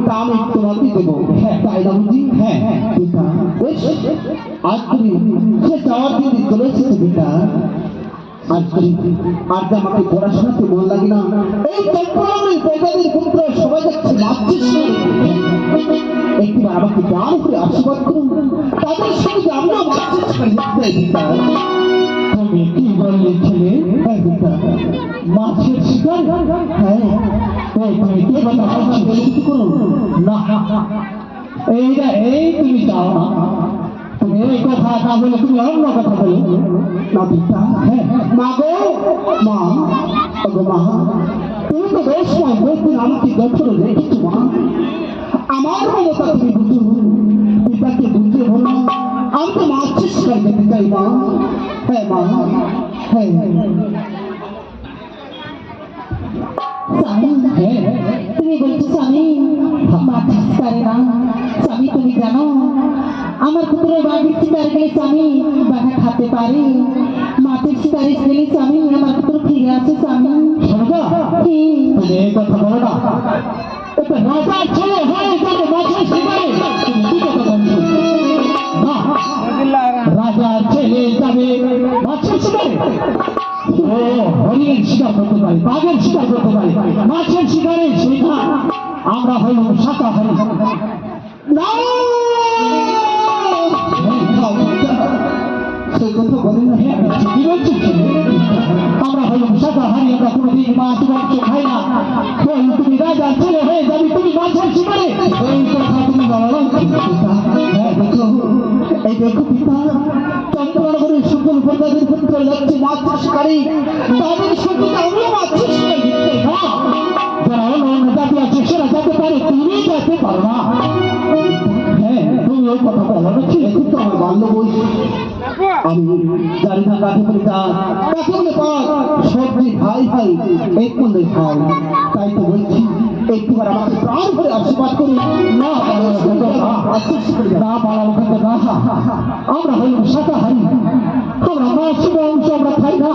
তা আমি তোমাকে দেবো। হ্যাঁ তাই না বুঝি? হ্যাঁ পিতা বেশ, আজ তুমি সে যাওয়ার দিন চলে এসেছো পিতা। আজ তুমি আর যে আমাকে পড়াশোনাতে মন লাগে না, এই চম্পলামের প্রজাদের পুত্র সবাই যাচ্ছে মাতৃ একটিবার আমাকে দান করে আশীর্বাদ করুন, তাদের সঙ্গে আমরা মাতৃ পিতা। তুমি কি বললে ছেলে? হ্যাঁ পিতা, মাছের শিকার? হ্যাঁ তুমি কে কথা বলছি করুন না, এই তুমি যাও না, তুমি এই কথা না বলে তুমি অন্য কথা বলো না পিতা। হ্যাঁ মা গো, মা গো মা, তুমি তো বেশ বলতে আমাকে যখন রেখেছো মা, আমার মমতা তুমি বুঝো, পিতাকে বুঝে বলো আমি তো মাছের শিকার যেতে চাই মা। হ্যাঁ মা, হ্যাঁ তুমি বলছো স্বামী মাছের শিকারে না? স্বামী তুমি জানো আমার পুত্র বাঘের শিকার গেলে স্বামী বাঘা খাতে পারে, মাছের শিকারে গেলে স্বামী আমার পুত্র ফিরে আসে স্বামী। কি তুমি এই কথা বলো না, এটা রাজার ছেলে হয়ে যাবে মাছের শিকারে, তুমি কি কথা বলছো? না, রাজার ছেলে যাবে মাছের শিকারে? ও হরিণের শিকার করতে পারি, বাঘের শিকার করতে পারি, মাছের শিকারে সেটা আমরা হইল শাকাহারী। সেই কথা বলেন না। হ্যাঁ ঠিকই বলছি, আমরা হইলাম শাকাহারী, আমরা কোনোদিন মাছ মাংস খাই না। তুমি রাজার ছেলে হয়ে যাবি, তুমি মাছের শিকারে, এই কথা তুমি বলো। হ্যাঁ দেখো, এই দেখো পিতা, চন্দ্রনগরের সকল প্রজাদের ক্ষেত্রে যাচ্ছে মাছ শিকারী, তাদের সঙ্গে আমিও মাছ শিকারী দিতে না। যারা অন্য অন্য জাতি আছে সেরা যেতে পারে, তুমি যেতে পারো না। হ্যাঁ তুমি ওই কথা বলো না, ঠিক আছে? তো আমার বাল্য বই আমি জানি না কাকে বলে যা, কাকে বলে পাক, সবজি ভাই ভাই এক মনে খাই, তাই তো বলছি একটিবার আমাকে প্রাণ ভরে আশীর্বাদ করুন। না না পালাবো কিন্তু না, আমরা হইলাম শাকাহারী, আমরা মাছ মাংস আমরা খাই না।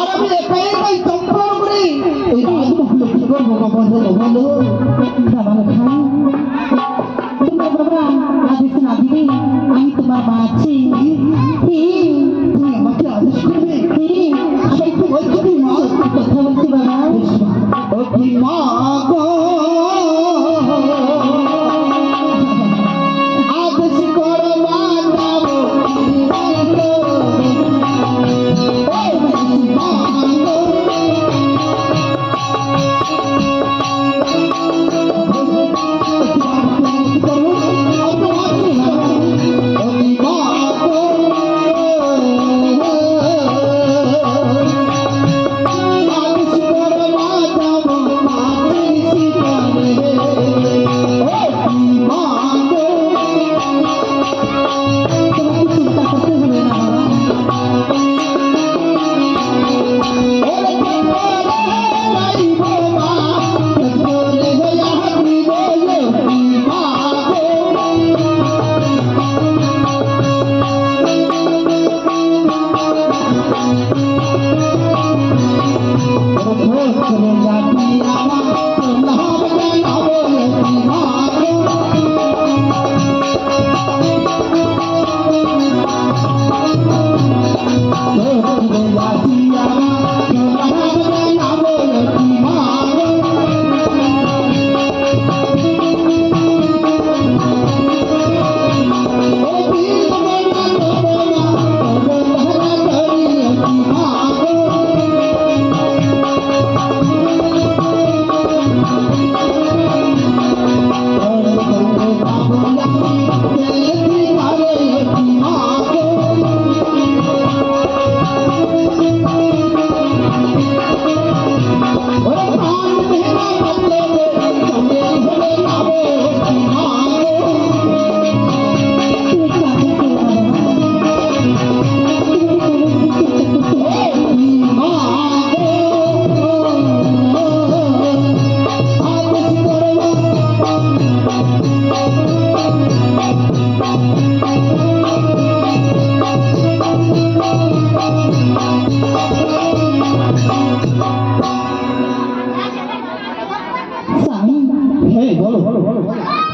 আর আমি একা একাই চম্পল করে এই রাজমহলে কি করবো বাবা বলো বলো। বাবা খাই তোমার বাবা আদেশ না দিলে আমি তোমার মা আছি। তুমি আমাকে আদেশ করবে? আমি তো বলছি মা, কথা বলছি বাবা। ও কি মা গো, আদেশ করো মা যাবো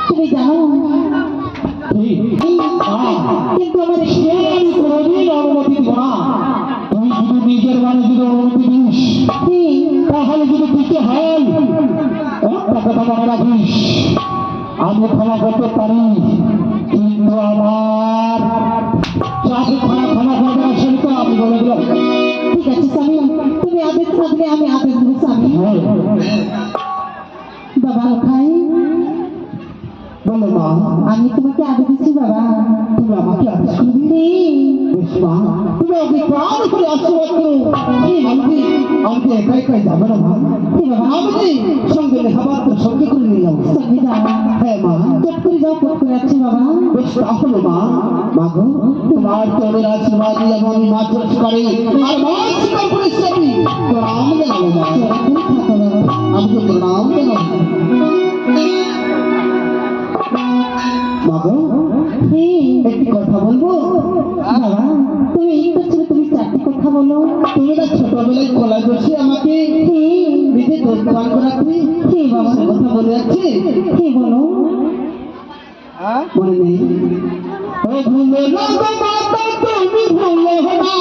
তুমি জানো কিন্তু আমার কোনদিন অনুমতি দিব না। তুমি শুধু নিজের মানে যদি অনুমতি দিস তাহলে যদি দিতে হয় একটা কথা মনে রাখিস, আমি ক্ষমা করতে পারি কিন্তু আমার চাকরি ক্ষমা করবে না, সেটা আমি বলে দিলাম। ঠিক আছে স্বামী, তুমি আদেশ থাকলে আমি আদেশ দেবো স্বামী। বাবা খাই বলো মা, আমি তোমাকে আদেশ দিচ্ছি বাবা। তুমি আমাকে আদেশ করবি? বেশ মা, তুমি আমাকে প্রাণ করে আশীর্বাদ করো। আমি একা একাই যাবো না মা, আমি সঙ্গে লেখাবার তো সঙ্গে করে নিয়ে যাবো। সঙ্গে যাও? হ্যাঁ মা, চট করে যাও, চট করে যাচ্ছি বাবা। বেশ তাহলে মা, মা গো তোমার চরণের আশীর্বাদ নিয়ে যাবো আমি মাছ শিকারে, আর মাছ শিকার করে আমি প্রণাম জানাবো মা। আমি তো প্রণাম জানাবো মা গো। একটি কথা বলবো? বাবা তুমি এই করছো, তুমি চারটি কথা বলো। তুমি না ছোটবেলায় কলেজ বসে আমাকে নিজে দোষ পান করাচ্ছি, বাবা সে কথা মনে আছে? বলো। মনে নেই? ও ভুলো না গো মাতা, তুমি ভুলো না